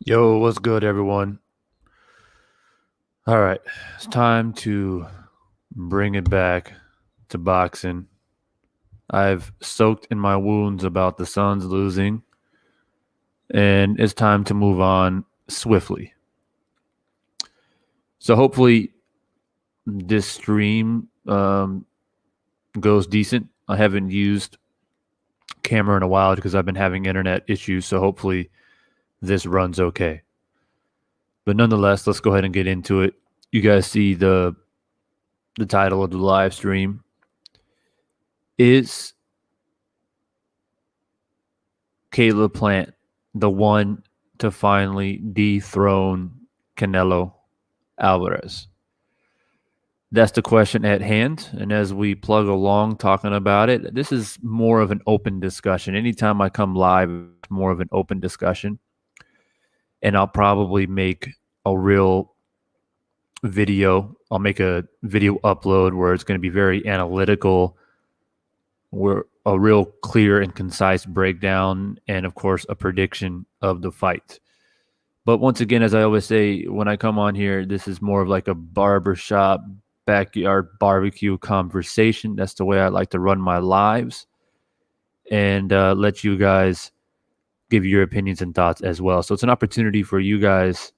Yo, what's good, everyone? All right, it's time to bring it back to boxing. I've soaked in my wounds about the Suns losing, and it's time to move on swiftly. So, hopefully, this stream goes decent. I haven't used camera in a while because I've been having internet issues, so hopefully, this runs okay. But nonetheless, let's go ahead and get into it. You guys see the title of the live stream. Is Caleb Plant the one to finally dethrone Canelo Alvarez? That's the question at hand. And as we plug along talking about it, this is more of an open discussion. Anytime I come live, it's more of an open discussion. And I'll probably make a real video. I'll make a video upload where it's going to be very analytical, where a real clear and concise breakdown, and of course, a prediction of the fight. But once again, as I always say, when I come on here, this is more of like a barbershop, backyard barbecue conversation. That's the way I like to run my lives, and let you guys give your opinions and thoughts as well. So it's an opportunity for you guys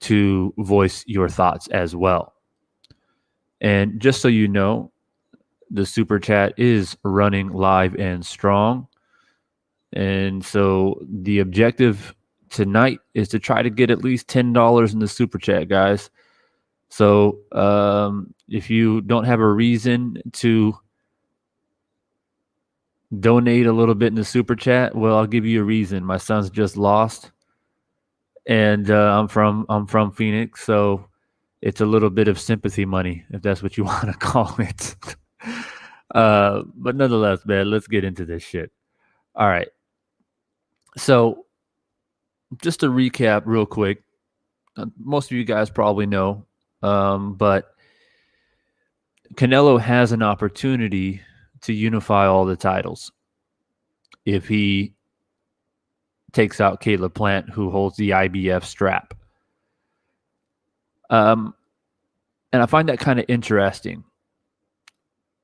to voice your thoughts as well. And just so you know, the super chat is running live and strong. And so the objective tonight is to try to get at least $10 in the super chat, guys. So if you don't have a reason to donate a little bit in the super chat, well, I'll give you a reason. My son's just lost, and I'm from Phoenix, so it's a little bit of sympathy money, if that's what you want to call it. But nonetheless, man, let's get into this shit. All right. So just to recap real quick, most of you guys probably know, but Canelo has an opportunity to unify all the titles if he takes out Caleb Plant, who holds the IBF strap. And I find that kind of interesting.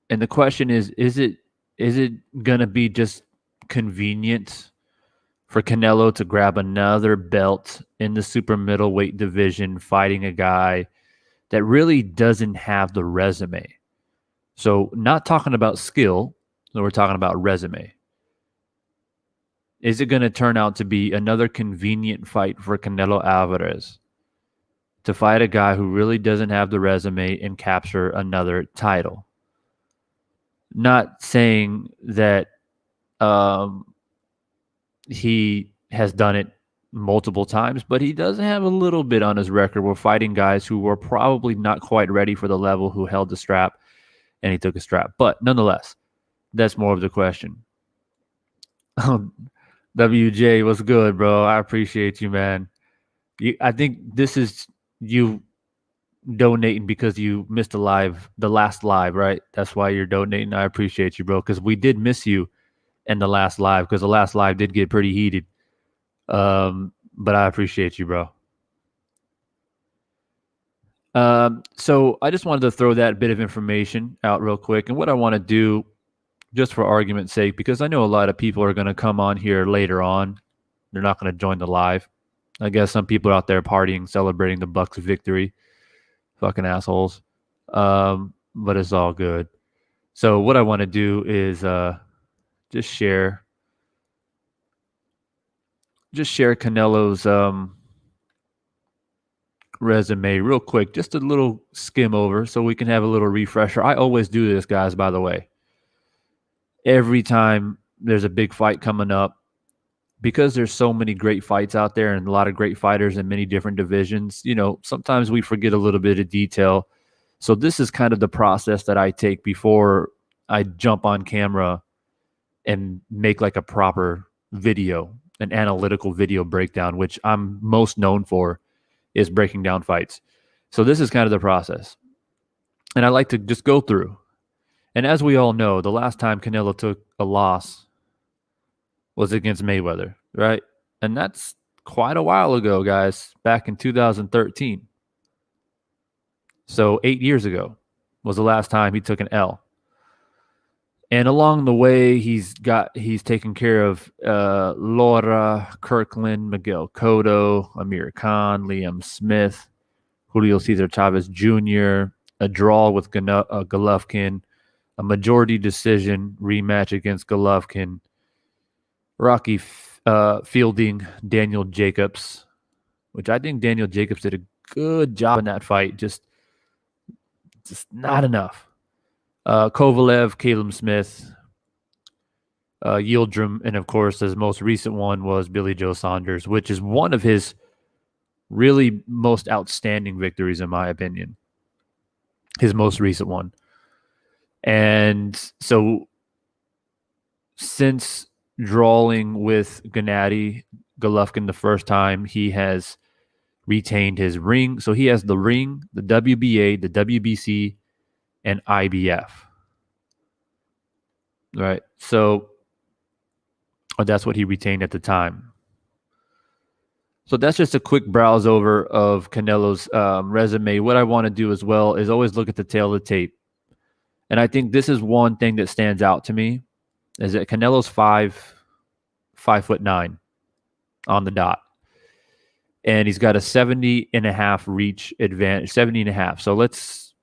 And the question is it going to be just convenient for Canelo to grab another belt in the super middleweight division, fighting a guy that really doesn't have the resume? So not talking about skill, so we're talking about resume. Is it going to turn out to be another convenient fight for Canelo Alvarez to fight a guy who really doesn't have the resume and capture another title? Not saying that he has done it multiple times, but he does have a little bit on his record. We're fighting guys who were probably not quite ready for the level, who held the strap, and he took a strap. But nonetheless, that's more of the question. WJ, what's good, bro? I appreciate you, man. I think this is you donating because you missed the last live, right? That's why you're donating. I appreciate you, bro, because we did miss you in the last live, because the last live did get pretty heated. But I appreciate you, bro. So I just wanted to throw that bit of information out real quick. And what I want to do, just for argument's sake, because I know a lot of people are going to come on here later on. They're not going to join the live. I guess some people are out there partying, celebrating the Bucks' victory. Fucking assholes. But it's all good. So what I want to do is just share Canelo's resume real quick, just a little skim over so we can have a little refresher. I always do this, guys, by the way. Every time there's a big fight coming up, because there's so many great fights out there and a lot of great fighters in many different divisions, sometimes we forget a little bit of detail. So this is kind of the process that I take before I jump on camera and make like a proper video, an analytical video breakdown, which I'm most known for is breaking down fights. So this is kind of the process. And I like to just go through. And as we all know, the last time Canelo took a loss was against Mayweather, right? And that's quite a while ago, guys, back in 2013. So 8 years ago was the last time he took an L. And along the way, he's taken care of Laura, Kirkland, Miguel Cotto, Amir Khan, Liam Smith, Julio Cesar Chavez Jr., a draw with Golovkin, a majority decision rematch against Golovkin, Rocky fielding Daniel Jacobs, which I think Daniel Jacobs did a good job in that fight, just not enough. Kovalev, Caleb Smith, Yildirim, and of course, his most recent one was Billy Joe Saunders, which is one of his really most outstanding victories, in my opinion. His most recent one. And so, since drawing with Gennady Golovkin the first time, he has retained his ring. So he has the ring, the WBA, the WBC, and IBF. Right. So that's what he retained at the time. So that's just a quick browse over of Canelo's resume. What I want to do as well is always look at the tail of the tape. And I think this is one thing that stands out to me is that Canelo's 5'9" on the dot. And he's got a 70.5 reach advantage, 70.5. So let's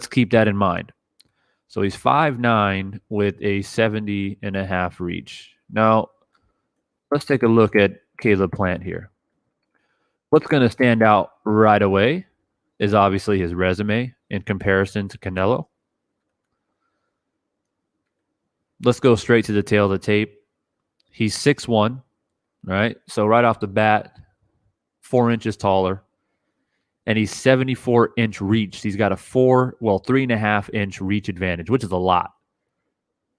keep that in mind. So he's 5'9" with a 70.5 reach. Now, let's take a look at Caleb Plant here. What's going to stand out right away is obviously his resume in comparison to Canelo. Let's go straight to the tail of the tape. He's 6'1", right? So right off the bat, 4 inches taller. And he's 74-inch reach. He's got a 3.5-inch reach advantage, which is a lot.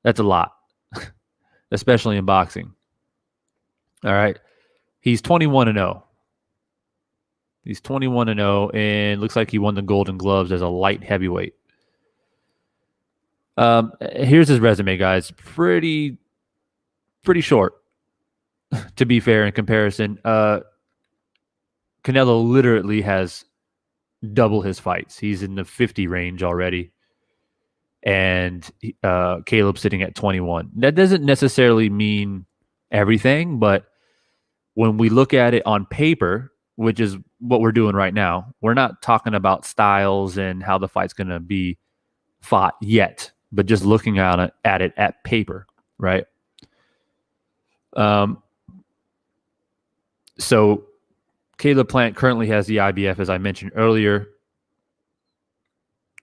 That's a lot, especially in boxing. All right. He's 21-0. He's 21-0, and looks like he won the Golden Gloves as a light heavyweight. Here's his resume, guys. Pretty short, to be fair, in comparison. Canelo literally has double his fights. He's in the 50 range already. And Caleb's sitting at 21. That doesn't necessarily mean everything, but when we look at it on paper, which is what we're doing right now, we're not talking about styles and how the fight's going to be fought yet, but just looking at it at paper, right? So Caleb Plant currently has the IBF, as I mentioned earlier.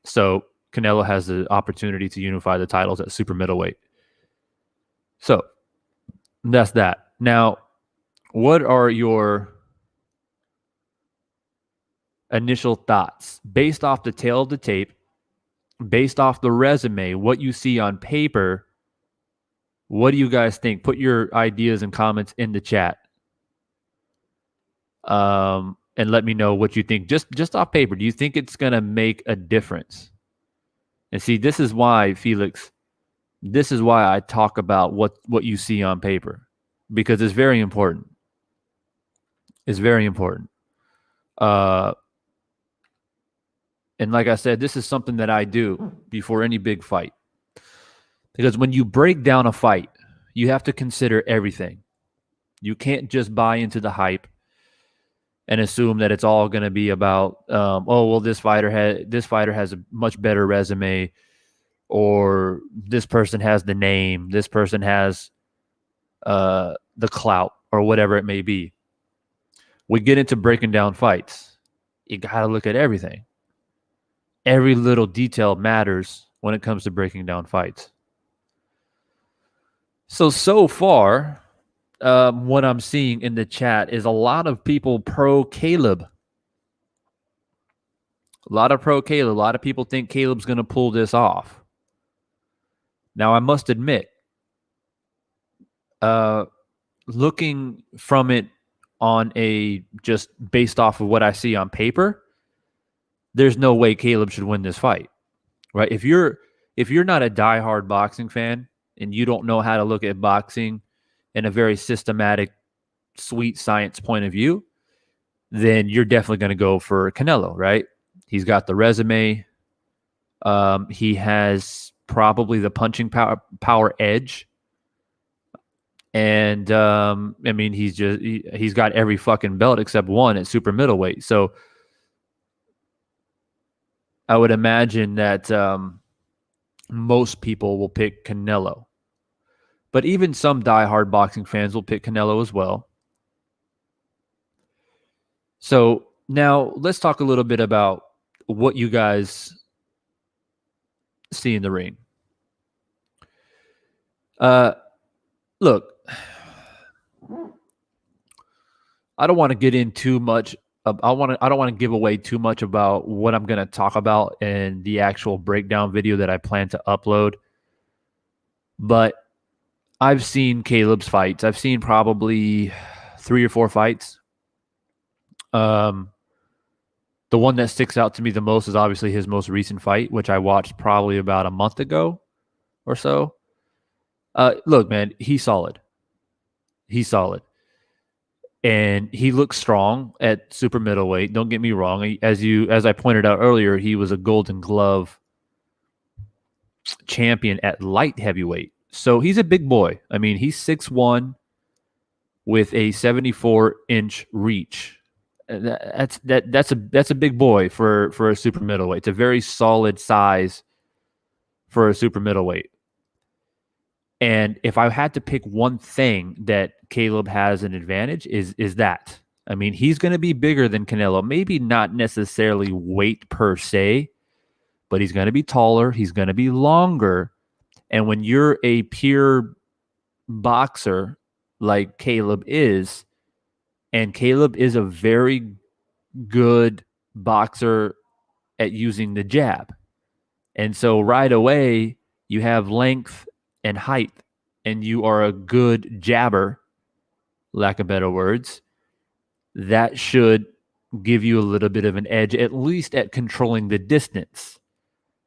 So Canelo has the opportunity to unify the titles at super middleweight. So that's that. Now, what are your initial thoughts based off the tail of the tape, based off the resume, what you see on paper? What do you guys think? Put your ideas and comments in the chat. And let me know what you think. Just off paper, do you think it's going to make a difference? And see, this is why, Felix, this is why I talk about what you see on paper, because it's very important. It's very important. And like I said, this is something that I do before any big fight. Because when you break down a fight, you have to consider everything. You can't just buy into the hype and assume that it's all going to be about, this fighter has a much better resume, or this person has the name, this person has the clout, or whatever it may be. We get into breaking down fights. You got to look at everything. Every little detail matters when it comes to breaking down fights. So far, what I'm seeing in the chat is a lot of people pro Caleb. A lot of pro Caleb. A lot of people think Caleb's going to pull this off. Now, I must admit, looking from it on a just based off of what I see on paper, there's no way Caleb should win this fight, right? If you're not a diehard boxing fan and you don't know how to look at boxing in a very systematic sweet science point of view, then you're definitely going to go for Canelo, right? He's got the resume. He has probably the punching power edge. And I mean, he's got every fucking belt except one at super middleweight. So I would imagine that most people will pick Canelo. But even some diehard boxing fans will pick Canelo as well. So now let's talk a little bit about what you guys see in the ring. Look, I don't want to get in too much. I don't want to give away too much about what I'm going to talk about in the actual breakdown video that I plan to upload. But I've seen Caleb's fights. I've seen probably 3 or 4 fights. The one that sticks out to me the most is obviously his most recent fight, which I watched probably about a month ago or so. Look, man, he's solid. He's solid. And he looks strong at super middleweight. Don't get me wrong. As I pointed out earlier, he was a Golden Glove champion at light heavyweight. So he's a big boy. I mean, he's 6'1" with a 74-inch reach. That's a big boy for a super middleweight. It's a very solid size for a super middleweight. And if I had to pick one thing that Caleb has an advantage is that. I mean, he's going to be bigger than Canelo. Maybe not necessarily weight per se, but he's going to be taller. He's going to be longer. And when you're a pure boxer like Caleb is, and Caleb is a very good boxer at using the jab. And so right away, you have length and height, and you are a good jabber, lack of better words, that should give you a little bit of an edge, at least at controlling the distance.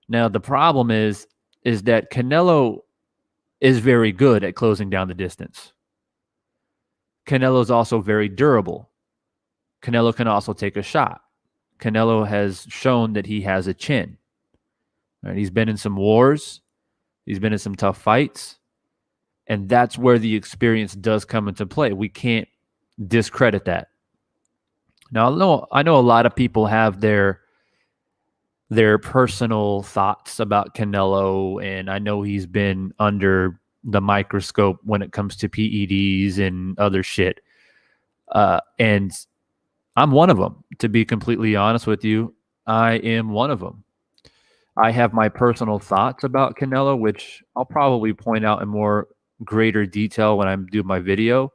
Now, the problem is that Canelo is very good at closing down the distance. Canelo is also very durable. Canelo can also take a shot. Canelo has shown that he has a chin. Right? He's been in some wars. He's been in some tough fights. And that's where the experience does come into play. We can't discredit that. Now, I know a lot of people have their personal thoughts about Canelo, and I know he's been under the microscope when it comes to PEDs and other shit. And I'm one of them, to be completely honest with you. I am one of them. I have my personal thoughts about Canelo, which I'll probably point out in more greater detail when I do my video.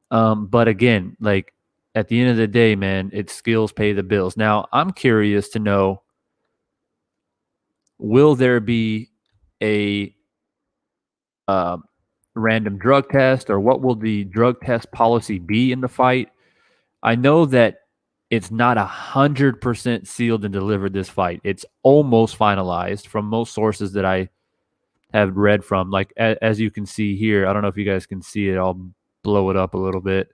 But again, like at the end of the day, man, it's skills pay the bills. Now, I'm curious to know, will there be a random drug test, or what will the drug test policy be in the fight? I know that it's not 100% sealed and delivered this fight. It's almost finalized from most sources that I have read from. Like, as you can see here, I don't know if you guys can see it. I'll blow it up a little bit.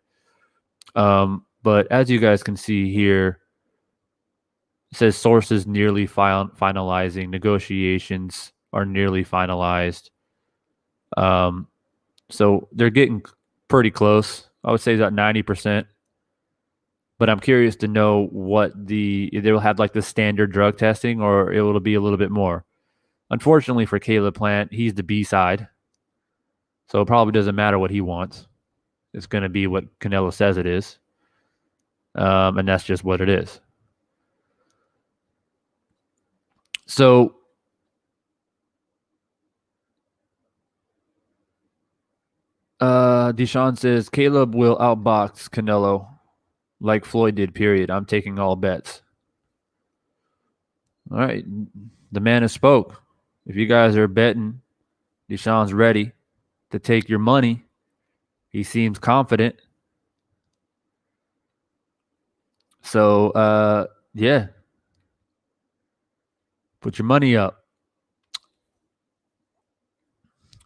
But as you guys can see here, it says sources nearly finalizing. Negotiations are nearly finalized. So they're getting pretty close. I would say about 90%. But I'm curious to know what they'll have like the standard drug testing, or it will be a little bit more. Unfortunately for Caleb Plant, he's the B side. So it probably doesn't matter what he wants. It's going to be what Canelo says it is. And that's just what it is. So Deshaun says Caleb will outbox Canelo like Floyd did, period. I'm taking all bets. All right. The man has spoke. If you guys are betting, Deshaun's ready to take your money. He seems confident. So, yeah. Put your money up.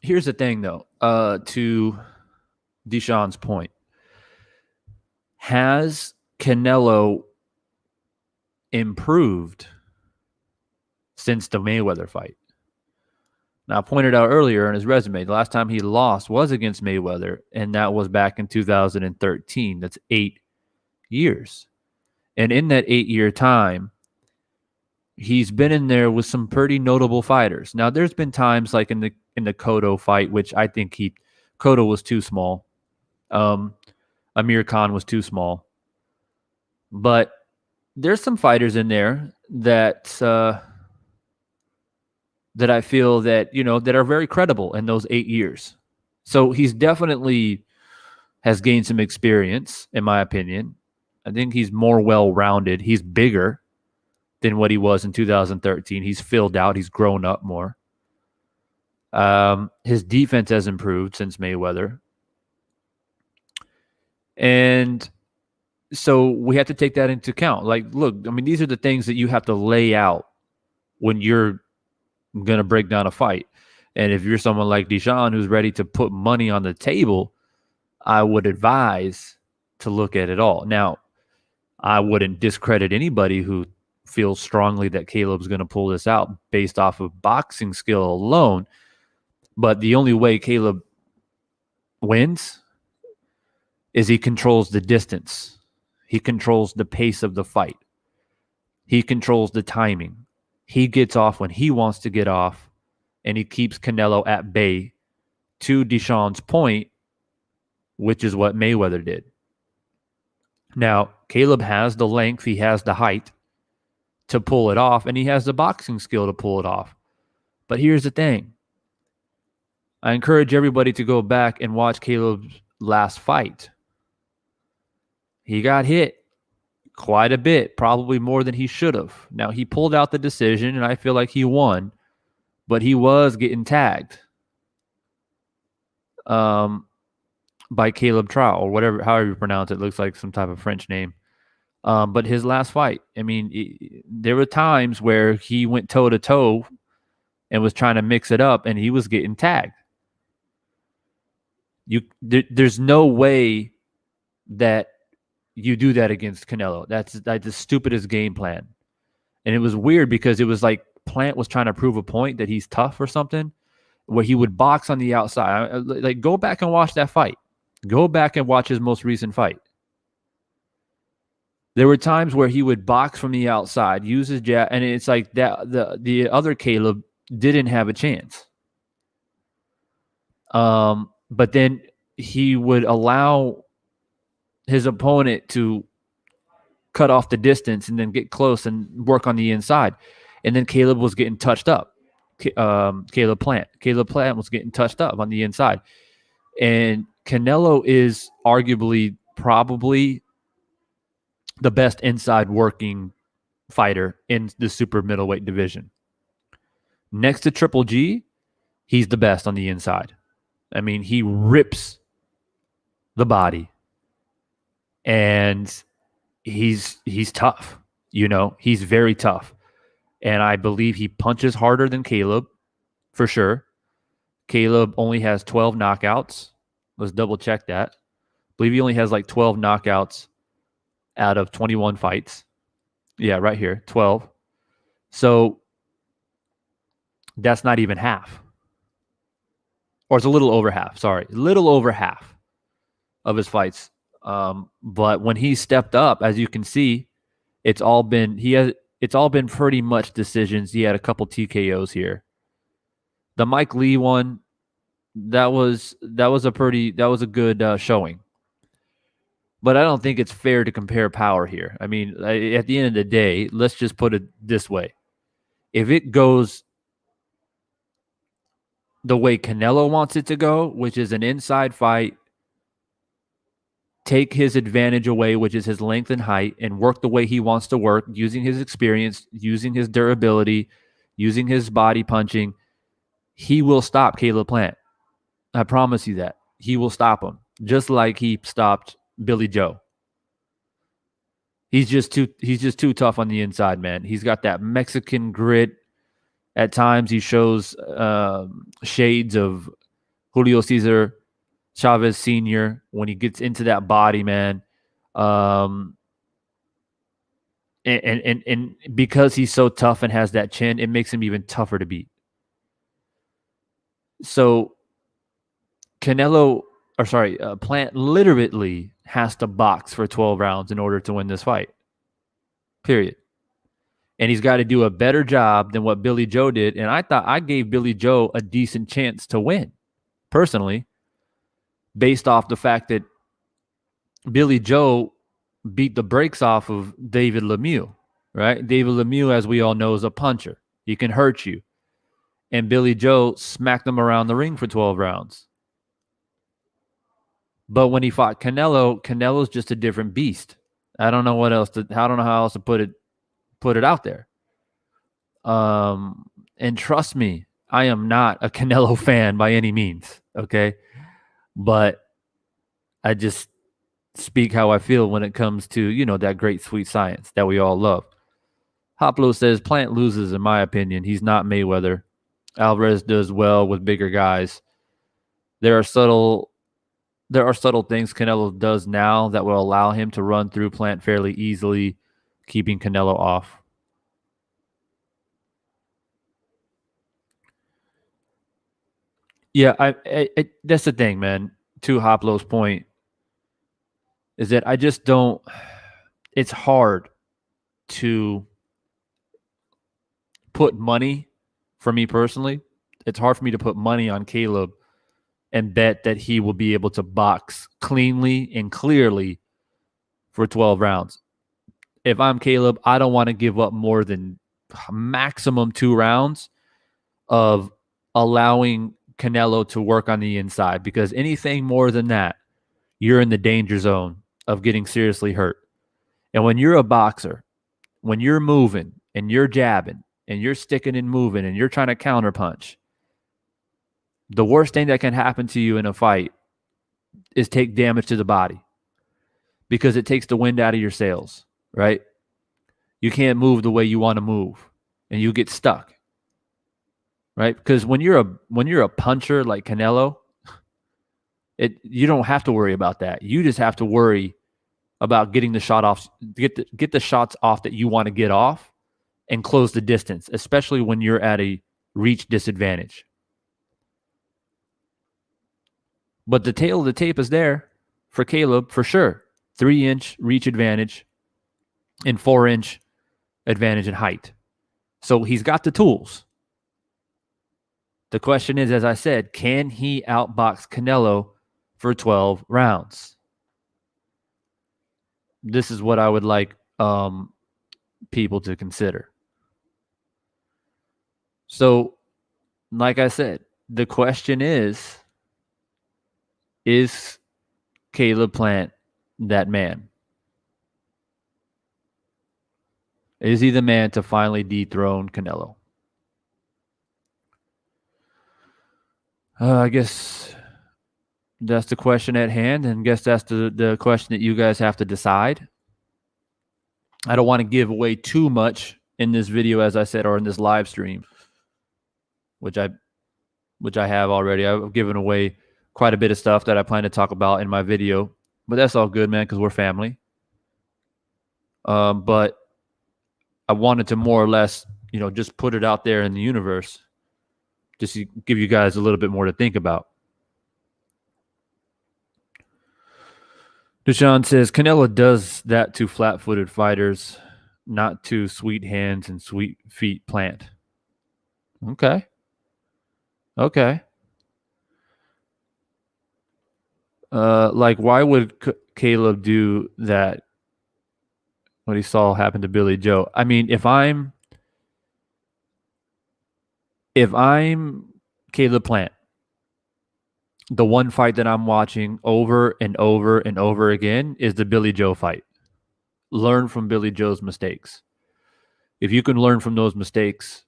Here's the thing, though, to Deshaun's point. Has Canelo improved since the Mayweather fight? Now, I pointed out earlier in his resume, the last time he lost was against Mayweather, and that was back in 2013. That's 8 years. And in that 8-year time, he's been in there with some pretty notable fighters. Now, there's been times like in the Cotto fight, which I think Cotto was too small. Amir Khan was too small. But there's some fighters in there that that I feel that, that are very credible in those 8 years. So he's definitely has gained some experience, in my opinion. I think he's more well-rounded. He's bigger than what he was in 2013. He's filled out. He's grown up more. His defense has improved since Mayweather. And so we have to take that into account. Like, look, I mean, these are the things that you have to lay out when you're going to break down a fight. And if you're someone like Deshaun who's ready to put money on the table, I would advise to look at it all. Now, I wouldn't discredit anybody who feels strongly that Caleb's going to pull this out based off of boxing skill alone. But the only way Caleb wins is he controls the distance. He controls the pace of the fight. He controls the timing. He gets off when he wants to get off, and he keeps Canelo at bay, to Deshaun's point, which is what Mayweather did. Now, Caleb has the length, he has the height to pull it off, and he has the boxing skill to pull it off. But here's the thing. I encourage everybody to go back and watch Caleb's last fight. He got hit quite a bit, probably more than he should have. Now, he pulled out the decision, and I feel like he won, but he was getting tagged by Caleb Trout, or whatever, however you pronounce it. It looks like some type of French name. But his last fight, I mean, there were times where he went toe-to-toe and was trying to mix it up, and he was getting tagged. There's no way that you do that against Canelo. That's the stupidest game plan. And it was weird because it was like Plant was trying to prove a point that he's tough or something, where he would box on the outside. Like, go back and watch that fight. Go back and watch his most recent fight. There were times where he would box from the outside, use his jab, and it's like that the other Caleb didn't have a chance. But then he would allow his opponent to cut off the distance and then get close and work on the inside. And then Caleb was getting touched up. Caleb Plant was getting touched up on the inside. And Canelo is arguably probably the best inside working fighter in the super middleweight division. Next to Triple G, he's the best on the inside. I mean, he rips the body. And he's tough. He's very tough. And I believe he punches harder than Caleb, for sure. Caleb only has 12 knockouts. Let's double check that. I believe he only has like 12 knockouts out of 21 fights. Yeah, right here, 12. So that's not even half. Or it's a little over half, sorry. A little over half of his fights. But when he stepped up, as you can see, it's all been pretty much decisions. He had a couple TKOs here. The Mike Lee one, that was a good showing. But I don't think it's fair to compare power here. I mean, at the end of the day, let's just put it this way. If it goes the way Canelo wants it to go, which is an inside fight, take his advantage away, which is his length and height, and work the way he wants to work, using his experience, using his durability, using his body punching, he will stop Caleb Plant. I promise you that. He will stop him, just like he stopped Billy Joe. He's just too tough on the inside, man. He's got that Mexican grit. At times, he shows shades of Julio Cesar Chavez Sr. when he gets into that body, man. Um, and because he's so tough and has that chin, it makes him even tougher to beat. So Plant literally has to box for 12 rounds in order to win this fight. Period. And he's got to do a better job than what Billy Joe did. And I thought I gave Billy Joe a decent chance to win, personally, based off the fact that Billy Joe beat the brakes off of David Lemieux, right? David Lemieux, as we all know, is a puncher. He can hurt you. And Billy Joe smacked him around the ring for 12 rounds. But when he fought Canelo, Canelo's just a different beast. I don't know how else to put it out there. And trust me, I am not a Canelo fan by any means, okay? But I just speak how I feel when it comes to, that great sweet science that we all love. Hoplo says Plant loses, in my opinion. He's not Mayweather. Alvarez does well with bigger guys. There are subtle things Canelo does now that will allow him to run through Plant fairly easily, keeping Canelo off. Yeah, that's the thing, man. To Hoplo's point, is that I just don't. It's hard to put money, for me personally. It's hard for me to put money on Caleb and bet that he will be able to box cleanly and clearly for 12 rounds. If I'm Caleb, I don't want to give up more than maximum 2 rounds of allowing Canelo to work on the inside, because anything more than that, you're in the danger zone of getting seriously hurt. And when you're a boxer, when you're moving and you're jabbing and you're sticking and moving and you're trying to counterpunch, the worst thing that can happen to you in a fight is take damage to the body, because it takes the wind out of your sails, right? You can't move the way you want to move and you get stuck, right? Because when you're a puncher like Canelo, you don't have to worry about that. You just have to worry about getting the shot off, get the shots off that you want to get off and close the distance, especially when you're at a reach disadvantage. But the tail of the tape is there for Caleb for sure. 3-inch reach advantage and 4-inch advantage in height. So he's got the tools. The question is, as I said, can he outbox Canelo for 12 rounds? This is what I would like people to consider. So, like I said, the question is Caleb Plant that man? Is he the man to finally dethrone Canelo? I guess that's the question at hand, and I guess that's the question that you guys have to decide. I don't want to give away too much in this video, as I said, or in this live stream, which I have already. I've given away quite a bit of stuff that I plan to talk about in my video, but that's all good, man, because we're family. But I wanted to more or less, just put it out there in the universe, just to give you guys a little bit more to think about. Deshaun says, Canelo does that to flat-footed fighters, not to sweet hands and sweet feet Plant. Okay. Why would Caleb do that? What he saw happen to Billy Joe. I mean, if I'm Caleb Plant, the one fight that I'm watching over and over and over again is the Billy Joe fight. Learn from Billy Joe's mistakes. If you can learn from those mistakes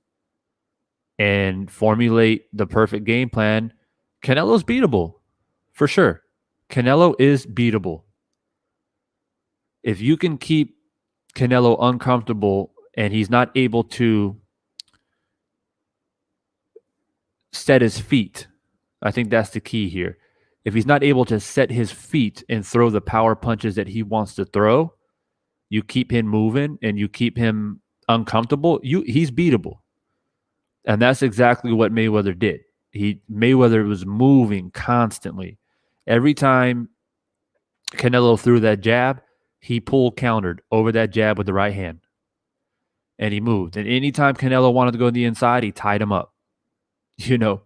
and formulate the perfect game plan, Canelo's beatable, for sure. Canelo is beatable. If you can keep Canelo uncomfortable and he's not able to set his feet, I think that's the key here. If he's not able to set his feet and throw the power punches that he wants to throw, you keep him moving and you keep him uncomfortable, he's beatable. And that's exactly what Mayweather did. Mayweather was moving constantly. Every time Canelo threw that jab, he pull countered over that jab with the right hand. And he moved. And anytime Canelo wanted to go to the inside, he tied him up. You know,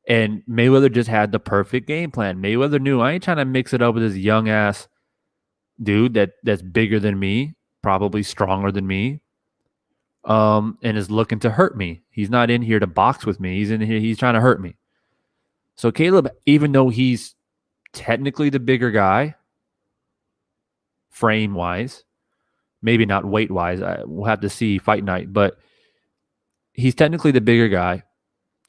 and Mayweather just had the perfect game plan. Mayweather knew I ain't trying to mix it up with this young ass dude that's bigger than me, probably stronger than me, and is looking to hurt me. He's not in here to box with me. He's in here. He's trying to hurt me. So Caleb, even though he's technically the bigger guy, frame wise, maybe not weight wise, we'll have to see fight night, but he's technically the bigger guy.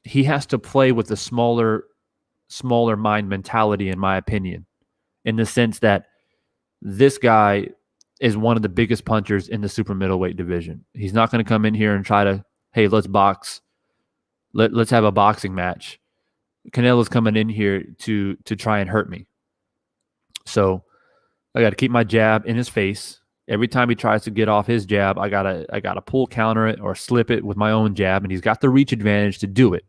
He has to play with the smaller mind mentality, in my opinion, in the sense that this guy is one of the biggest punchers in the super middleweight division. He's not going to come in here and try to, hey, let's box. Let's have a boxing match. Canelo's coming in here to try and hurt me. So I got to keep my jab in his face. Every time he tries to get off his jab, I gotta pull counter it or slip it with my own jab, and he's got the reach advantage to do it.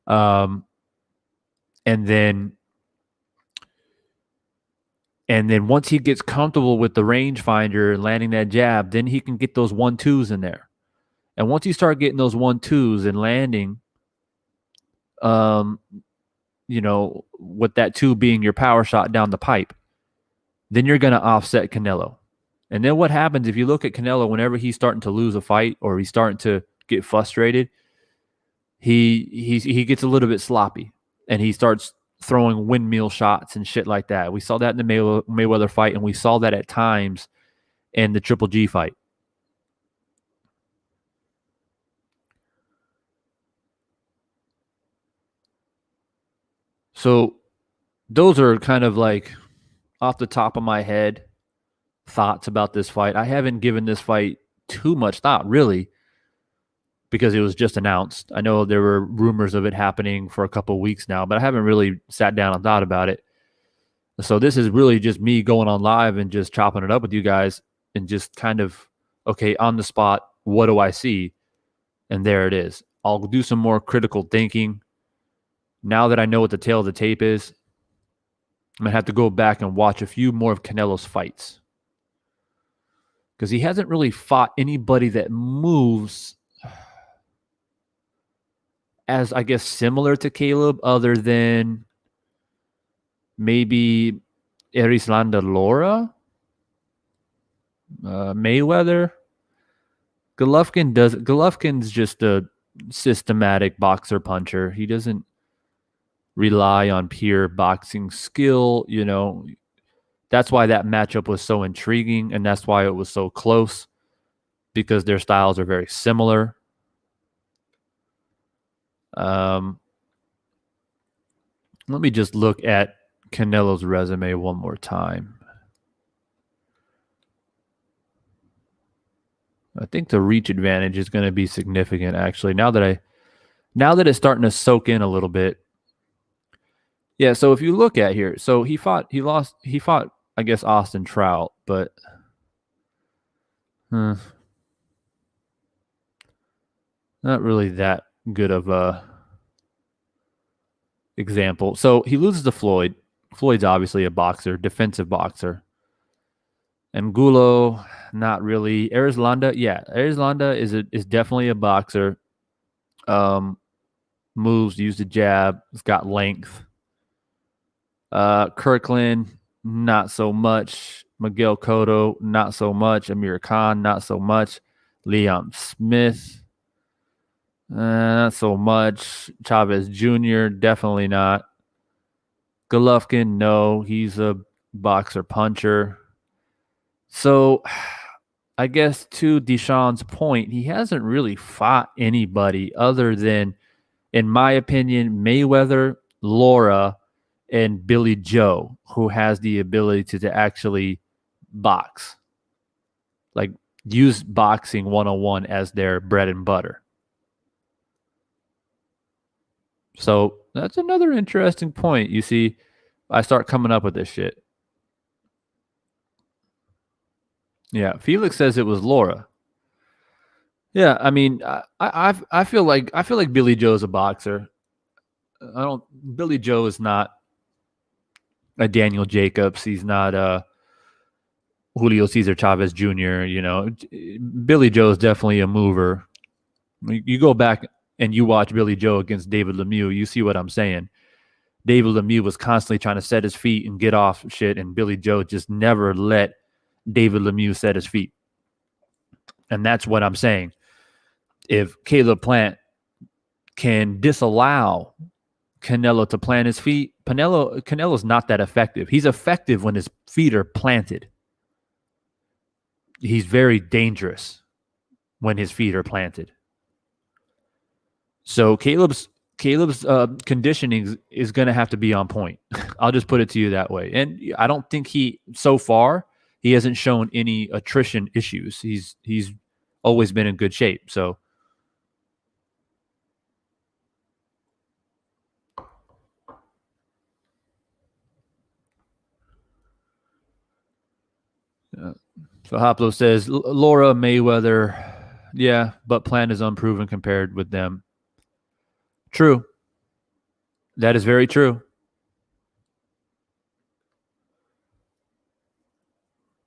And then once he gets comfortable with the rangefinder and landing that jab, then he can get those 1-2s in there. And once you start getting those 1-2s and landing, with that 2 being your power shot down the pipe, then you're going to offset Canelo. And then what happens if you look at Canelo, whenever he's starting to lose a fight or he's starting to get frustrated, he gets a little bit sloppy and he starts throwing windmill shots and shit like that. We saw that in the Mayweather fight, and we saw that at times in the Triple G fight. So those are kind of like off the top of my head thoughts about this fight. I haven't given this fight too much thought, really, because it was just announced. I know there were rumors of it happening for a couple of weeks now, but I haven't really sat down and thought about it. So this is really just me going on live and just chopping it up with you guys and just kind of, okay, on the spot, what do I see? And there it is. I'll do some more critical thinking. Now that I know what the tail of the tape is, I'm going to have to go back and watch a few more of Canelo's fights, because he hasn't really fought anybody that moves as, I guess, similar to Caleb, other than maybe Erislanda Lara, Mayweather. Golovkin's just a systematic boxer puncher. He doesn't rely on pure boxing skill. That's why that matchup was so intriguing, and that's why it was so close, because their styles are very similar. Let me just look at Canelo's resume one more time. I think the reach advantage is going to be significant, actually, now that it's starting to soak in a little bit. Yeah, so if you look at here, so he fought, I guess, Austin Trout, but not really that good of a example. So he loses to Floyd. Floyd's obviously a boxer, defensive boxer. Angulo, not really. Erislanda, yeah. Erislanda is definitely a boxer. Moves, used a jab. It's got length. Kirkland, not so much. Miguel Cotto, not so much. Amir Khan, not so much. Liam Smith, not so much. Chavez Jr., definitely not. Golovkin, no. He's a boxer puncher. So I guess to Deshaun's point, he hasn't really fought anybody other than, in my opinion, Mayweather, Lara, and Billy Joe, who has the ability to actually box, like use boxing 101 as their bread and butter. So That's another interesting point. You see, I start coming up with this shit. Yeah, Felix says it was Laura. Yeah, I mean, I feel like Billy Joe's a boxer. I don't. Billy Joe is not a Daniel Jacobs. He's not a Julio Cesar Chavez Jr. You know, Billy Joe is definitely a mover. You go back and you watch Billy Joe against David Lemieux, you see what I'm saying. David Lemieux was constantly trying to set his feet and get off shit, and Billy Joe just never let David Lemieux set his feet. And that's what I'm saying. If Caleb Plant can disallow Canelo to plant his feet, Canelo's not that effective. He's effective when his feet are planted. He's very dangerous when his feet are planted. So Caleb's conditioning is going to have to be on point. I'll just put it to you that way. And I don't think so far he hasn't shown any attrition issues. He's always been in good shape. So so Hoplo says Laura Mayweather, yeah, but Plant is unproven compared with them. True. That is very true.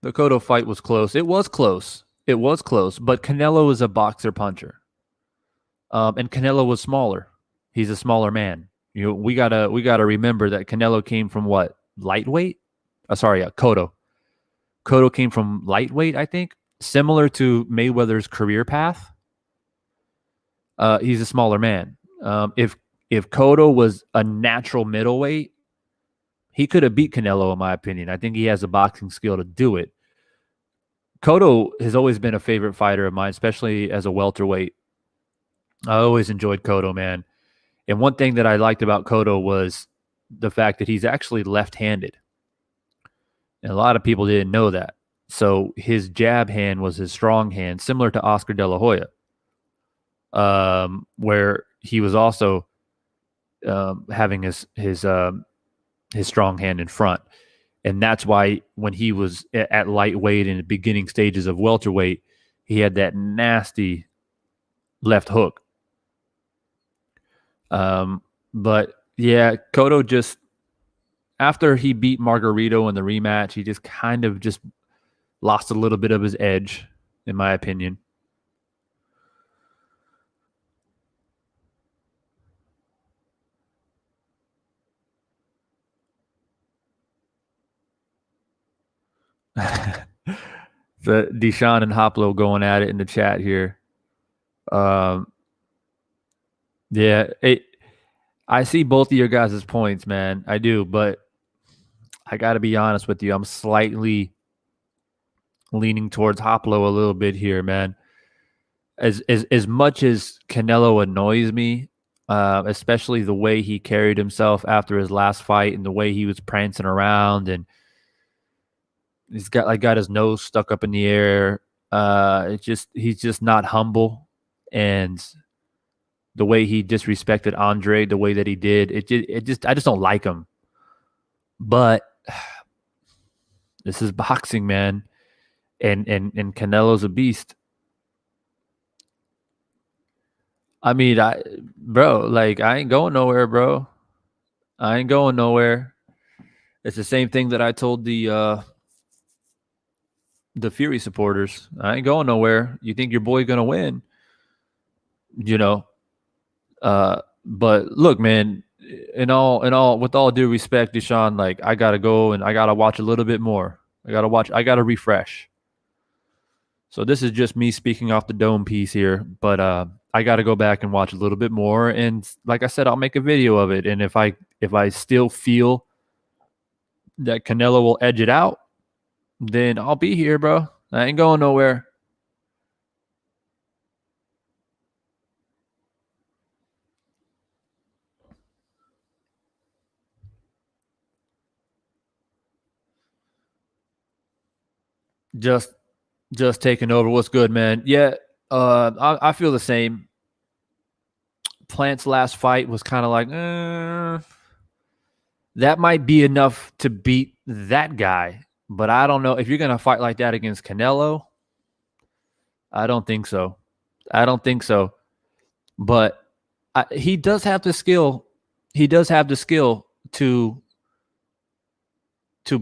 The Cotto fight was close. It was close. It was close, but Canelo is a boxer puncher. And Canelo was smaller. He's a smaller man. You know, we gotta remember that Canelo came from what, lightweight? Cotto. Cotto came from lightweight, I think, similar to Mayweather's career path. He's a smaller man. If Cotto was a natural middleweight, he could have beat Canelo, in my opinion. I think he has the boxing skill to do it. Cotto has always been a favorite fighter of mine, especially as a welterweight. I always enjoyed Cotto, man. And one thing that I liked about Cotto was the fact that he's actually left-handed. And a lot of people didn't know that. So his jab hand was his strong hand, similar to Oscar De La Hoya, where he was also having his strong hand in front. And that's why when he was at lightweight in the beginning stages of welterweight, he had that nasty left hook. But yeah, Cotto just, after he beat Margarito in the rematch, he just kind of just lost a little bit of his edge, in my opinion. The Deshaun and Hoplo going at it in the chat here. Yeah, I see both of your guys' points, man. I do, but I got to be honest with you. I'm slightly leaning towards Hoplo a little bit here, man. As much as Canelo annoys me, especially the way he carried himself after his last fight and the way he was prancing around, and he's got his nose stuck up in the air. He's just not humble, and the way he disrespected Andre, the way that he did, I just don't like him. But this is boxing, man, and Canelo's a beast. I mean, bro, like I ain't going nowhere, bro. I ain't going nowhere. It's the same thing that I told the Fury supporters. I ain't going nowhere. You think your boy gonna win? You know. But look, man. With all due respect, Deshaun, like I gotta go and I gotta watch a little bit more. I gotta refresh. So this is just me speaking off the dome piece here, but I got to go back and watch a little bit more. And like I said, I'll make a video of it. And if I still feel that Canelo will edge it out, then I'll be here, bro. I ain't going nowhere. Just taking over. What's good, man? Yeah, I feel the same. Plant's last fight was kind of like, that might be enough to beat that guy. But I don't know if you're going to fight like that against Canelo. I don't think so. I don't think so. But he does have the skill. He does have the skill to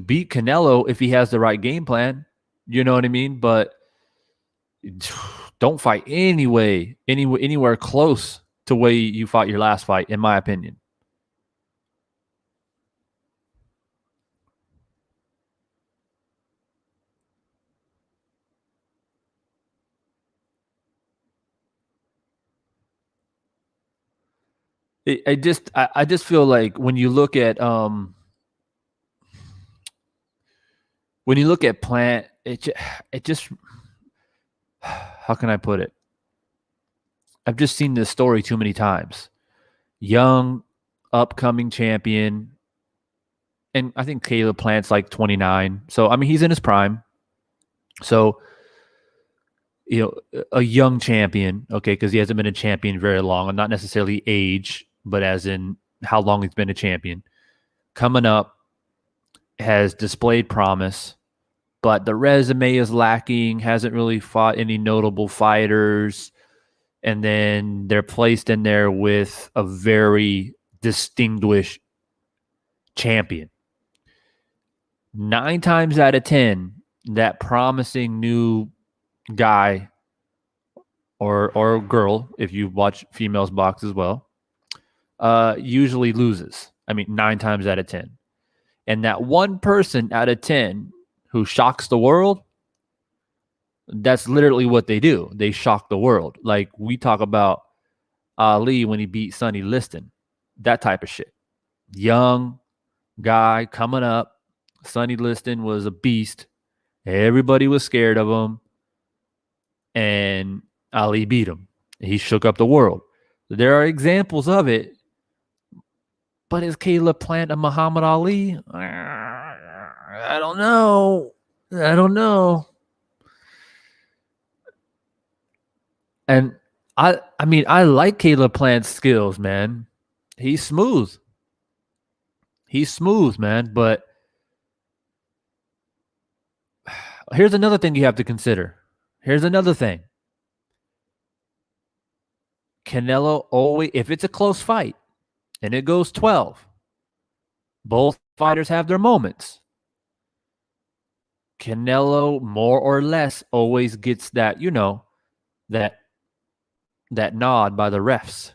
beat Canelo if he has the right game plan. You know what I mean? But don't fight anywhere close to way you fought your last fight, in my opinion. I just feel like when you look at Plant, it just how can I put it? I've just seen this story too many times. Young, upcoming champion, and I think Caleb Plant's like 29. So I mean, he's in his prime. So a young champion, okay, because he hasn't been a champion very long, and not necessarily age, but as in how long he's been a champion. Coming up, has displayed promise, but the resume is lacking, hasn't really fought any notable fighters. And then they're placed in there with a very distinguished champion. 9 times out of 10, that promising new guy or girl, if you watch females box as well, usually loses. I mean, 9 times out of 10. And that one person out of 10 who shocks the world, that's literally what they do. They shock the world. Like we talk about Ali when he beat Sonny Liston, that type of shit. Young guy coming up. Sonny Liston was a beast. Everybody was scared of him. And Ali beat him. He shook up the world. There are examples of it. But is Caleb Plant a Muhammad Ali? I don't know. I don't know. And I mean, I like Caleb Plant's skills, man. He's smooth. He's smooth, man. But here's another thing you have to consider. Here's another thing. Canelo always, if it's a close fight and it goes 12, both fighters have their moments. Canelo, more or less, always gets that, that nod by the refs.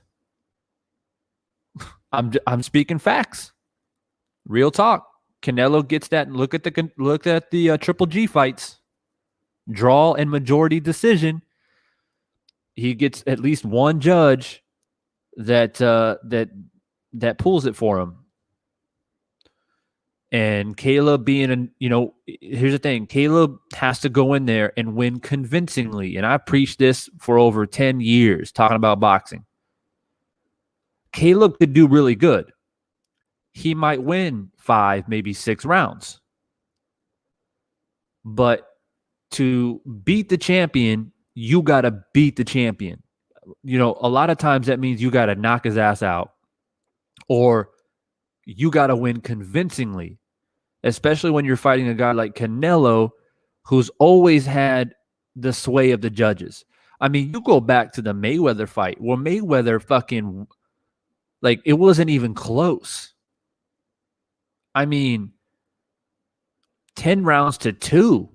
I'm speaking facts. Real talk. Canelo gets that. Look at the Triple G fights. Draw and majority decision. He gets at least one judge that pulls it for him. And Caleb being here's the thing. Caleb has to go in there and win convincingly. And I preached this for over 10 years talking about boxing. Caleb could do really good. He might win 5, maybe 6 rounds. But to beat the champion, you got to beat the champion. A lot of times that means you got to knock his ass out or you got to win convincingly, especially when you're fighting a guy like Canelo, who's always had the sway of the judges. I mean, you go back to the Mayweather fight where Mayweather fucking, like, it wasn't even close. I mean, 10 rounds to 2,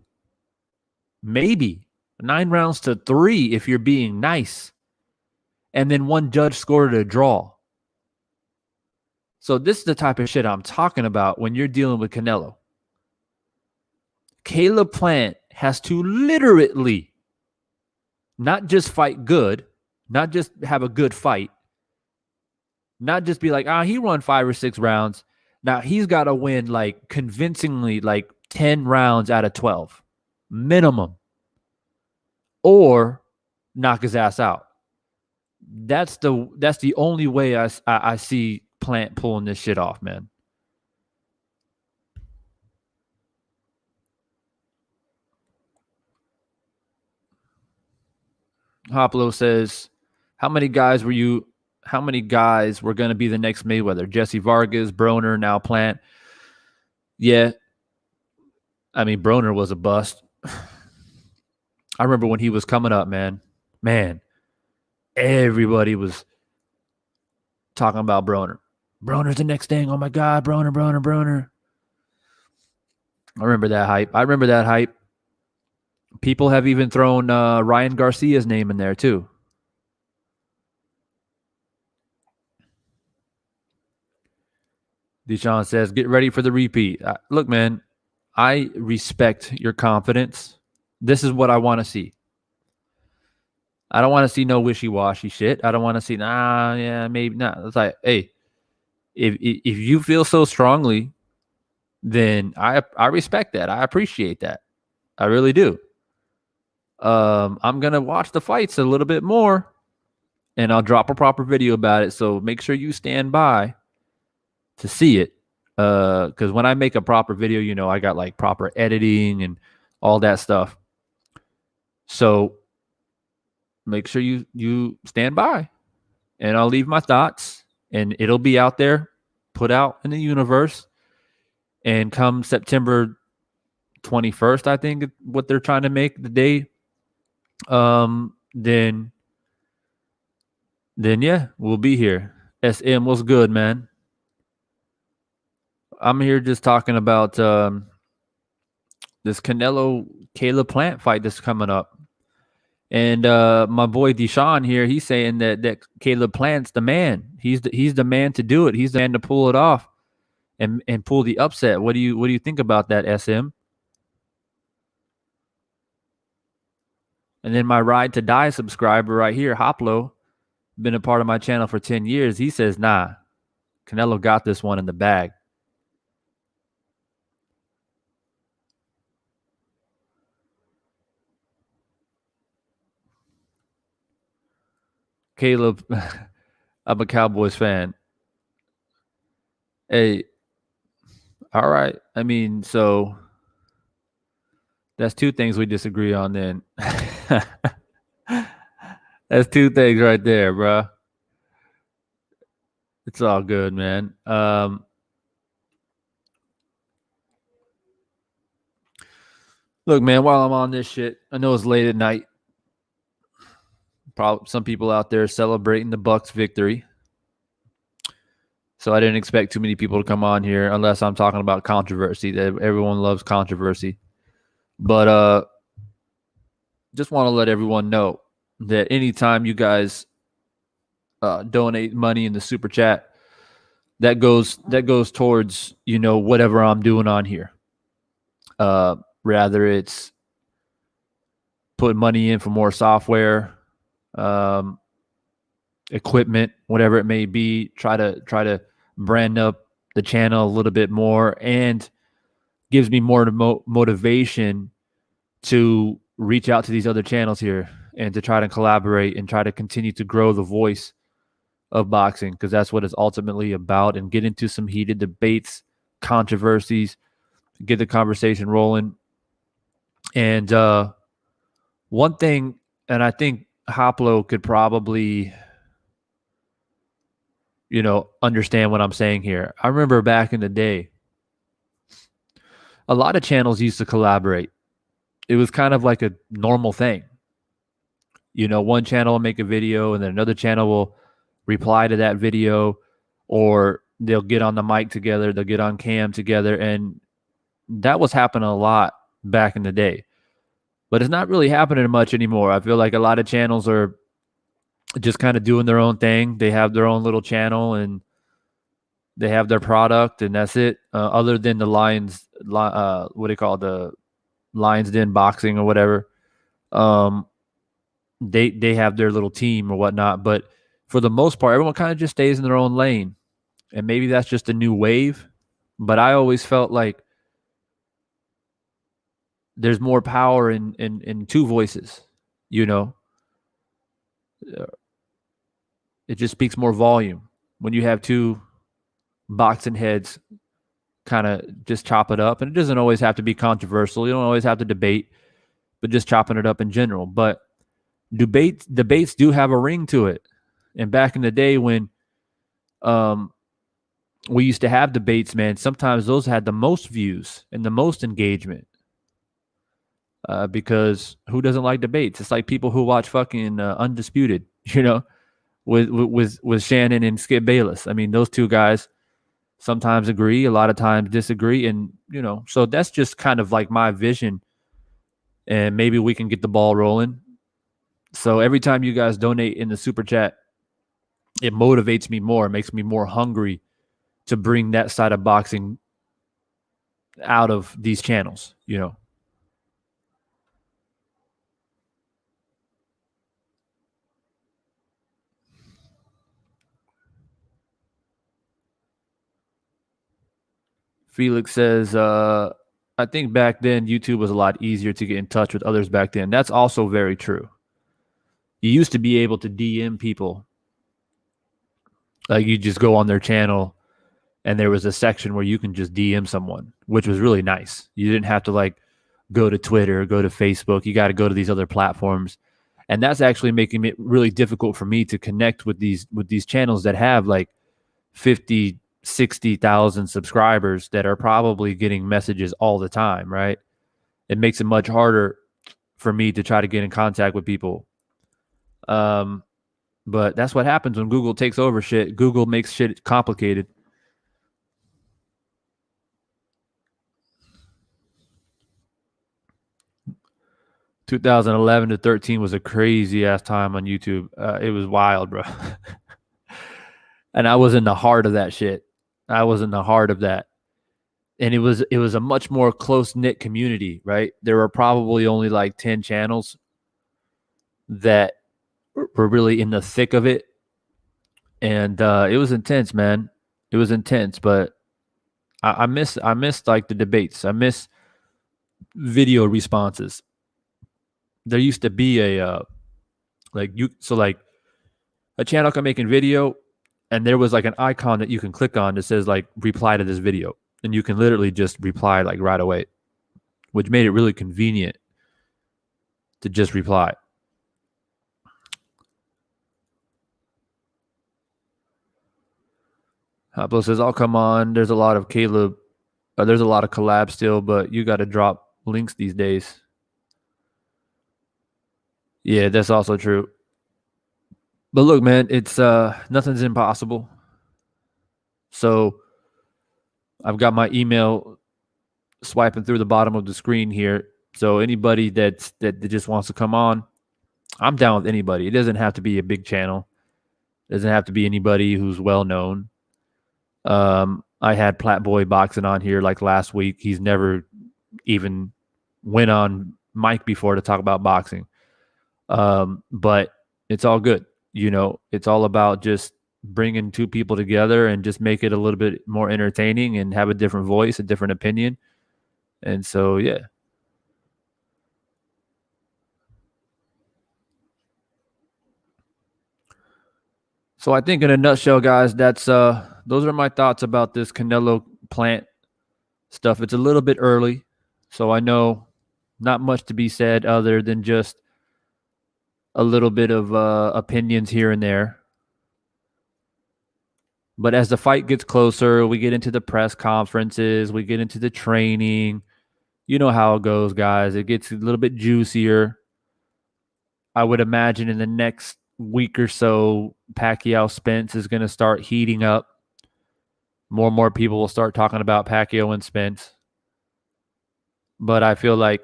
maybe 9 rounds to 3 if you're being nice. And then one judge scored a draw. So this is the type of shit I'm talking about when you're dealing with Canelo. Caleb Plant has to literally not just fight good, not just have a good fight, not just be like, he won 5 or 6 rounds. Now he's got to win like convincingly, like 10 rounds out of 12 minimum, or knock his ass out. That's the only way I see Plant pulling this shit off, man. Hoplo says, how many guys were you how many guys were going to be the next Mayweather? Jesse Vargas, Broner, now Plant. Yeah. I mean, Broner was a bust. I remember when he was coming up, man. Man, everybody was talking about Broner. Broner's the next thing. Oh my God, Broner. I remember that hype. People have even thrown Ryan Garcia's name in there too. Deshaun says, get ready for the repeat. Look, man, I respect your confidence. This is what I want to see. I don't want to see no wishy-washy shit. I don't want to see, maybe not. It's like, hey, if you feel so strongly, then I respect that. I appreciate that. I really do. I'm gonna watch the fights a little bit more, and I'll drop a proper video about it. So make sure you stand by to see it. Because when I make a proper video, I got like proper editing and all that stuff. So make sure you stand by, and I'll leave my thoughts, and it'll be out there, put out in the universe. And come September 21st, I think what they're trying to make the day. Then yeah, we'll be here. SM, what's good, man? I'm here just talking about this Canelo Caleb Plant fight that's coming up. And my boy Deshaun here, he's saying that Caleb Plant's the man. He's the man to do it. He's the man to pull it off and pull the upset. What do you think about that, SM? And then my Ride to Die subscriber right here, Hoplo, been a part of my channel for 10 years. He says, nah, Canelo got this one in the bag. Caleb, I'm a Cowboys fan. Hey, all right. I mean, so that's two things we disagree on then. That's two things right there, bro. It's all good, man. Look, man, while I'm on this shit, I know it's late at night. Probably some people out there celebrating the Bucks victory. So I didn't expect too many people to come on here unless I'm talking about controversy. Everyone loves controversy. But just want to let everyone know that anytime you guys donate money in the super chat, that goes towards whatever I'm doing on here. Rather it's put money in for more software, equipment, whatever it may be. Try to brand up the channel a little bit more, and gives me more motivation to reach out to these other channels here and to try to collaborate and try to continue to grow the voice of boxing, because that's what it's ultimately about, and get into some heated debates, controversies, get the conversation rolling. And one thing, and I think Hoplo could probably understand what I'm saying here. I remember back in the day, a lot of channels used to collaborate. It was kind of like a normal thing. One channel will make a video and then another channel will reply to that video, or they'll get on the mic together, they'll get on cam together. And that was happening a lot back in the day. But it's not really happening much anymore. I feel like a lot of channels are just kind of doing their own thing. They have their own little channel and they have their product, and that's it. Other than the Lions, what do you call it? The Lions Den Boxing or whatever. They have their little team or whatnot. But for the most part, everyone kind of just stays in their own lane. And maybe that's just a new wave. But I always felt like there's more power in two voices, It just speaks more volume when you have two boxing heads kind of just chop it up. And it doesn't always have to be controversial. You don't always have to debate, but just chopping it up in general. But debates do have a ring to it. And back in the day when um, we used to have debates, man, sometimes those had the most views and the most engagement. Because who doesn't like debates? It's like people who watch fucking Undisputed, with Shannon and Skip Bayless. I mean, those two guys sometimes agree, a lot of times disagree, and so that's just kind of like my vision, and maybe we can get the ball rolling. So every time you guys donate in the super chat, it motivates me more, makes me more hungry to bring that side of boxing out of these channels. Felix says, I think back then YouTube was a lot easier to get in touch with others back then. That's also very true. You used to be able to DM people. Like you just go on their channel and there was a section where you can just DM someone, which was really nice. You didn't have to like go to Twitter, go to Facebook. You got to go to these other platforms. And that's actually making it really difficult for me to connect with these channels that have like 50, 60,000 subscribers that are probably getting messages all the time, right? It makes it much harder for me to try to get in contact with people. But that's what happens when Google takes over shit. Google makes shit complicated. "2011 to 13 was a crazy ass time on YouTube. It was wild, bro." And I was in the heart of that shit. I was in the heart of that. And it was a much more close-knit community, right? There were probably only like 10 channels that were really in the thick of it. And it was intense, man. It was intense, but I miss like the debates. I miss video responses. There used to be like a channel can making video, and there was like an icon that you can click on that says like reply to this video, and you can literally just reply like right away, which made it really convenient to just reply. Pablo says, "I'll come on. There's a lot of Caleb. There's a lot of collabs still, but you got to drop links these days." Yeah, that's also true. But look, man, it's nothing's impossible. So I've got my email swiping through the bottom of the screen here. So anybody that just wants to come on, I'm down with anybody. It doesn't have to be a big channel. It doesn't have to be anybody who's well known. I had Platboy Boxing on here like last week. He's never even went on mic before to talk about boxing. But it's all good. It's all about just bringing two people together and just make it a little bit more entertaining and have a different voice, a different opinion. And so, yeah. So I think in a nutshell, guys, that's those are my thoughts about this Canelo plant stuff. It's a little bit early, so I know not much to be said other than just a little bit of opinions here and there. But as the fight gets closer, we get into the press conferences, we get into the training. You know how it goes, guys. It gets a little bit juicier. I would imagine in the next week or so, Pacquiao Spence is going to start heating up. More and more people will start talking about Pacquiao and Spence. But I feel like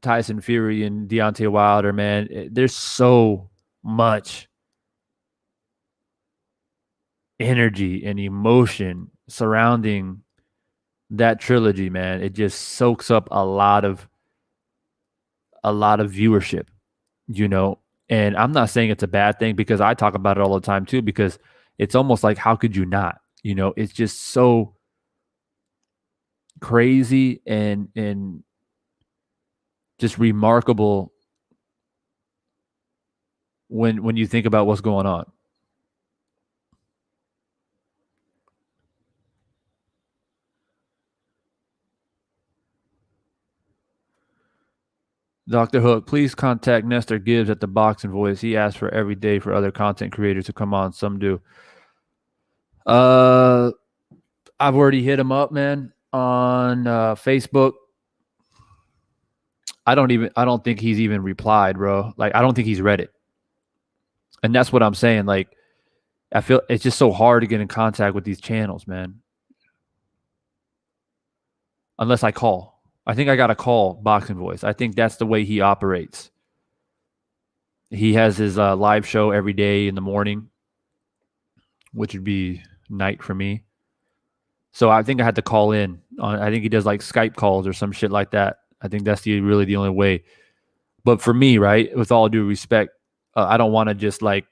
Tyson Fury and Deontay Wilder, man, there's so much energy and emotion surrounding that trilogy, man. It just soaks up a lot of viewership, you know. And I'm not saying it's a bad thing because I talk about it all the time too, because it's almost like how could you not? It's just so crazy and just remarkable when you think about what's going on. Dr. Hook, please contact Nestor Gibbs at the Boxing Voice. He asks for every day for other content creators to come on. Some do. I've already hit him up, man, on Facebook. I don't think he's even replied, bro. Like, I don't think he's read it. And that's what I'm saying. Like, I feel it's just so hard to get in contact with these channels, man. Unless I call. I think I got to call Boxing Voice. I think that's the way he operates. He has his live show every day in the morning, which would be night for me. So I think I had to call in. I think he does like Skype calls or some shit like that. I think that's really the only way. But for me, right, with all due respect, I don't want to just like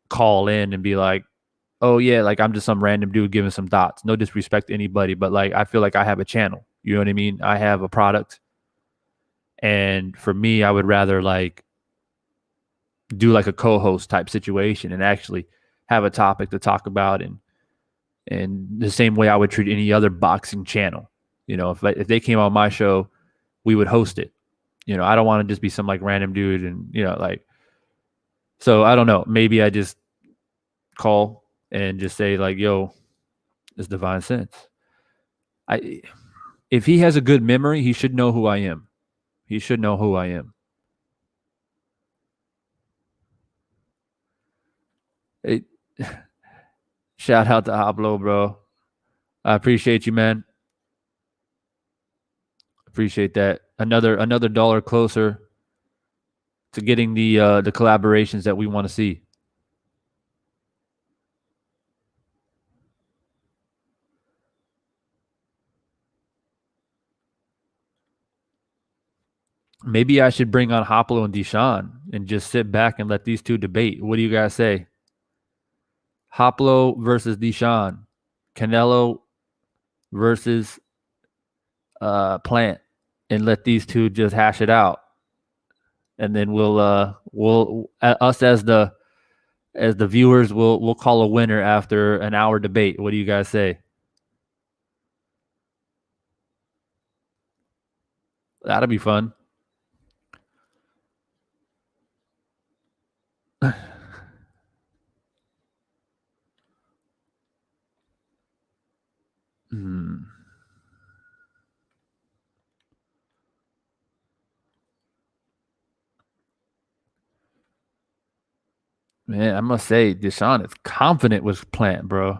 call in and be like, oh yeah, like I'm just some random dude giving some thoughts. No disrespect to anybody, but like I feel like I have a channel. You know what I mean? I have a product. And for me, I would rather like do like a co-host type situation and actually have a topic to talk about, and the same way I would treat any other boxing channel. You know, if they came on my show, we would host it. You know, I don't want to just be some like random dude and, you know, like, so I don't know. Maybe I just call and just say like, yo, it's Divine Sense. If he has a good memory, he should know who I am. He should know who I am. Shout out to Hablo, bro. I appreciate you, man. Appreciate that. Another dollar closer to getting the collaborations that we want to see. Maybe I should bring on Hoplo and Deshaun and just sit back and let these two debate. What do you guys say? Hoplo versus Deshaun, Canelo versus Plant, and let these two just hash it out, and then we'll us as the viewers we'll call a winner after an hour debate. What do you guys say? That'll be fun. Man, I must say, Deshaun is confident with Plant, bro.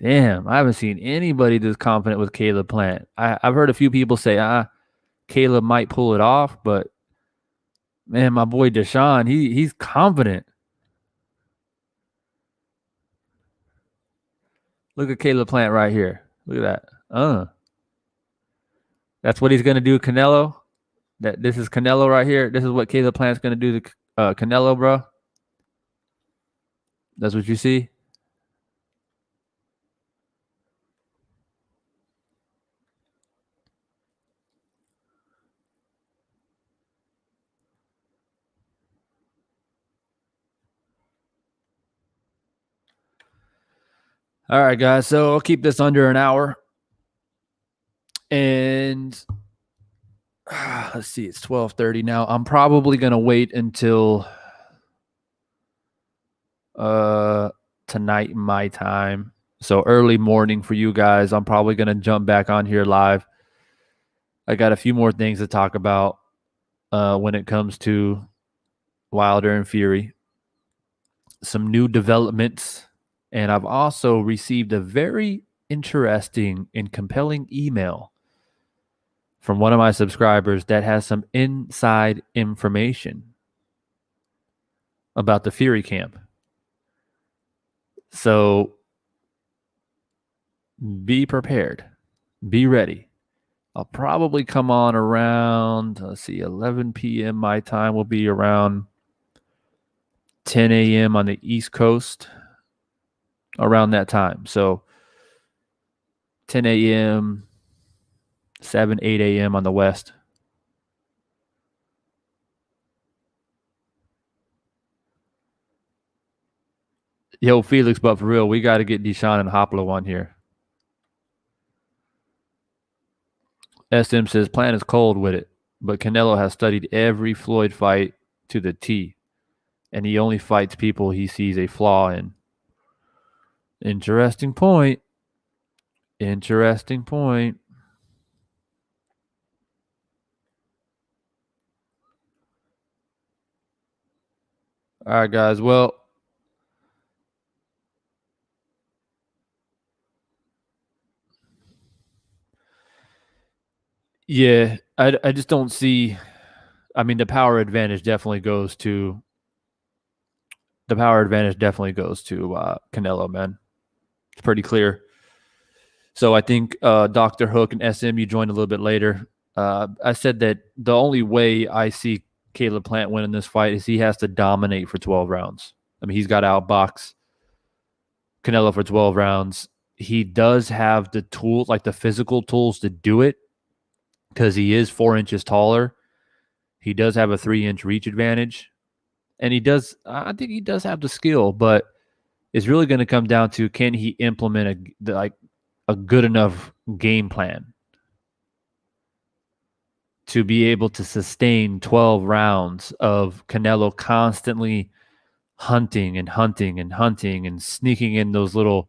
Damn, I haven't seen anybody this confident with Caleb Plant. I've heard a few people say, Caleb might pull it off, but man, my boy Deshaun, he's confident. Look at Caleb Plant right here. Look at that. That's what he's gonna do, Canelo. This is Canelo right here. This is what Caleb Plant's gonna do to Canelo, bro. That's what you see. All right, guys. So I'll keep this under an hour. And let's see, it's 12:30 now. I'm probably gonna wait until tonight my time. So early morning for you guys. I'm probably gonna jump back on here live. I got a few more things to talk about when it comes to Wilder and Fury. Some new developments. And I've also received a very interesting and compelling email from one of my subscribers that has some inside information about the Fury camp. So be prepared. Be ready. I'll probably come on around, 11 p.m. my time will be around 10 a.m. on the East Coast, around that time. So 10 a.m., 7, 8 a.m. on the West. Yo, Felix, but for real, we got to get Deshaun and Hoplo on here. SM says, Plant is cold with it. but Canelo has studied every Floyd fight to the T, and he only fights people he sees a flaw in. Interesting point. Interesting point. All right, guys. Well, yeah, I just don't see. I mean, the power advantage definitely goes to Canelo, man. It's pretty clear. So I think Dr. Hook and SMU joined a little bit later. I said that the only way I see Caleb Plant winning this fight is he has to dominate for 12 rounds. I mean, he's got to outbox Canelo for 12 rounds. He does have the tools, like the physical tools to do it because he is 4 inches taller. He does have a 3-inch reach advantage. And I think he does have the skill, but it's really going to come down to, can he implement a good enough game plan to be able to sustain 12 rounds of Canelo constantly hunting and hunting and hunting and sneaking in those little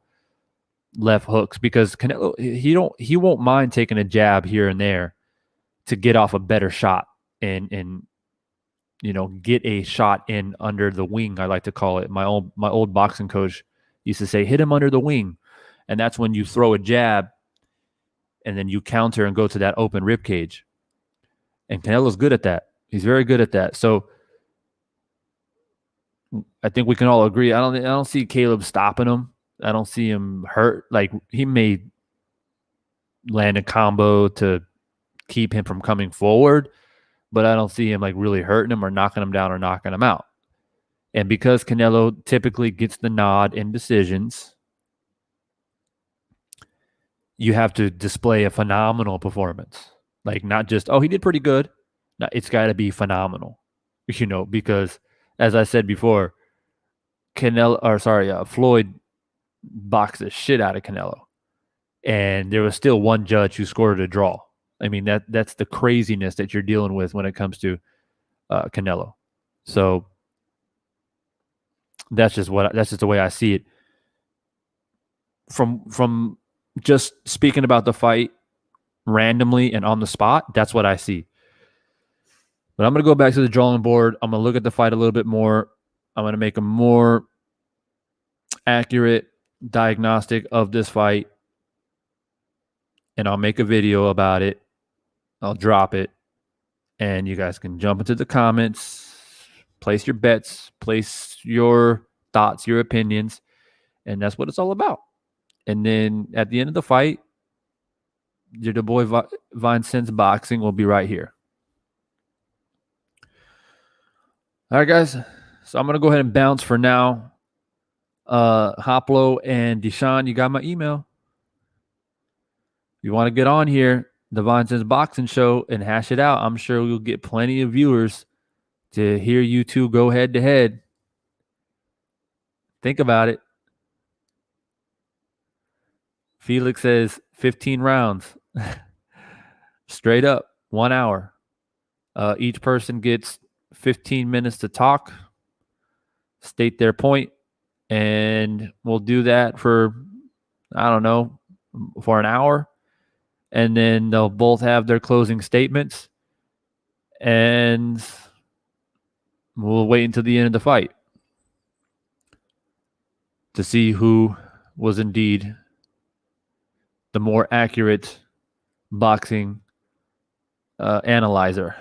left hooks, because Canelo, he won't mind taking a jab here and there to get off a better shot and get a shot in under the wing, I like to call it. My old boxing coach used to say, hit him under the wing. And that's when you throw a jab and then you counter and go to that open rib cage. And Canelo's good at that. He's very good at that. So I think we can all agree. I don't see Caleb stopping him. I don't see him hurt. Like, he may land a combo to keep him from coming forward, but I don't see him like really hurting him or knocking him down or knocking him out. And because Canelo typically gets the nod in decisions, you have to display a phenomenal performance. Like, not just, oh, he did pretty good. No, it's got to be phenomenal, because as I said before, Floyd boxed the shit out of Canelo. And there was still one judge who scored a draw. I mean, that's the craziness that you're dealing with when it comes to Canelo. So that's just the way I see it. From just speaking about the fight randomly and on the spot, that's what I see. But I'm going to go back to the drawing board. I'm going to look at the fight a little bit more. I'm going to make a more accurate diagnostic of this fight, and I'll make a video about it. I'll drop it, and you guys can jump into the comments, place your bets, place your thoughts, your opinions, and that's what it's all about. And then at the end of the fight, your boy Vincent's Boxing will be right here. All right, guys. So I'm going to go ahead and bounce for now. Hoplo and Deshaun, you got my email. If you want to get on here, the Vincent's Boxing Show, and hash it out, I'm sure we'll get plenty of viewers to hear you two go head to head. Think about it. Felix says 15 rounds. Straight up, 1 hour. Each person gets 15 minutes to talk, state their point, and we'll do that for, I don't know, for an hour. And then they'll both have their closing statements, and we'll wait until the end of the fight to see who was indeed the more accurate boxing analyzer.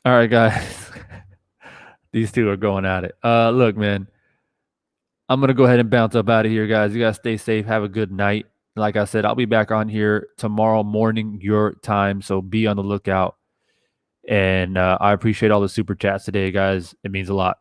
All right, guys. These two are going at it. Look, man, I'm going to go ahead and bounce up out of here, guys. You guys stay safe. Have a good night. Like I said, I'll be back on here tomorrow morning, your time, so be on the lookout. And I appreciate all the super chats today, guys. It means a lot.